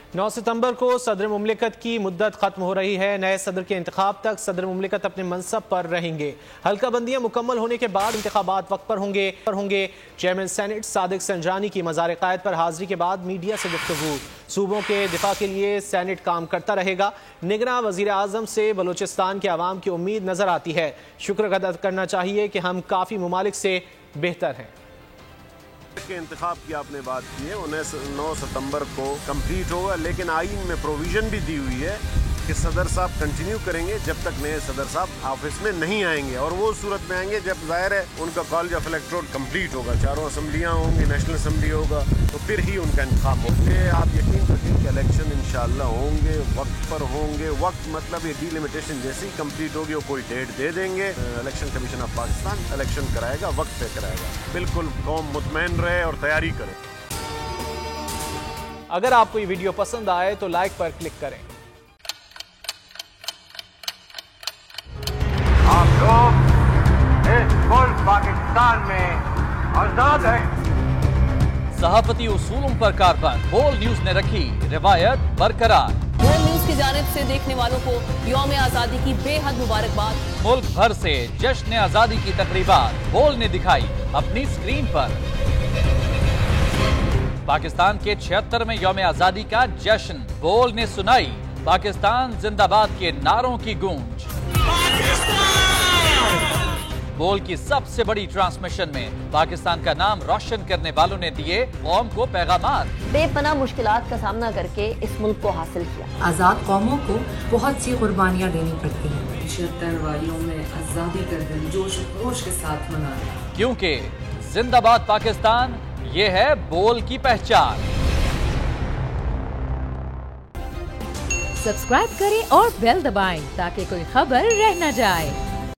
9 सितंबर को सदर मुमलिकत की मुद्दत खत्म हो रही है। नए सदर के इंतखाब तक सदर मुमलिकत अपने मनसब पर रहेंगे। हल्का बंदियां मुकम्मल होने के बाद इंतखाबात वक्त पर होंगे। चेयरमैन सेनेट सादिक संजानी की मज़ार क़ायद पर हाजिरी के बाद मीडिया से गुफ्तगू। सूबों के दिफा के लिए सेनेट काम करता रहेगा। निगरां वज़ीर आज़म से बलूचिस्तान के अवाम की उम्मीद नजर आती है। शुक्र अदा करना चाहिए कि हम काफ़ी ममालिक से बेहतर हैं। के इंतखाब की आपने बात की है, 9 सितंबर को कंप्लीट होगा, लेकिन आईन में प्रोविजन भी दी हुई है कि सदर साहब कंटिन्यू करेंगे जब तक नए सदर साहब ऑफिस में नहीं आएंगे, और वो सूरत में आएंगे जब जाहिर है उनका कॉलेज ऑफ इलेक्टोरल कंप्लीट होगा, चारों असम्बलियाँ होंगी, नेशनल असम्बली होगा, तो फिर ही उनका इंतखाब होगा। आप यकीन रखें कि इलेक्शन इंशाअल्लाह होंगे, वक्त पर होंगे। वक्त मतलब ये डिलिमिटेशन जैसे ही कंप्लीट होगी वो कोई डेट दे देंगे। Election commission of Pakistan election कराएगा, वक्त पे कराएगा। बिल्कुल कौम मुतमईन रहे और तैयारी करे। अगर आपको ये वीडियो पसंद आए तो लाइक पर क्लिक करें। आप लोग इस मुल्क पाकिस्तान में आजाद हैं। सहाफती उसूलों पर कारबंद बोल न्यूज ने रखी रिवायत बरकरार। बोल न्यूज की जानिब से देखने वालों को यौम आजादी की बेहद मुबारकबाद। मुल्क भर से जश्न आजादी की तकरीबात बोल ने दिखाई अपनी स्क्रीन पर। पाकिस्तान के 76वें यौम आजादी का जश्न बोल ने सुनाई पाकिस्तान जिंदाबाद के नारों की गूंज। बोल की सबसे बड़ी ट्रांसमिशन में पाकिस्तान का नाम रोशन करने वालों ने दिए कौम को पैगामात। बेपनाह मुश्किलात का सामना करके इस मुल्क को हासिल किया। आजाद कौमों को बहुत सी कुर्बानियां देनी पड़ती हैं। 76 वालियों में आजादी का दिन जोश खरोश के साथ मनाया, क्योंकि जिंदाबाद पाकिस्तान ये है बोल की पहचान। सब्सक्राइब करें और बेल दबाएं ताकि कोई खबर रह न जाए।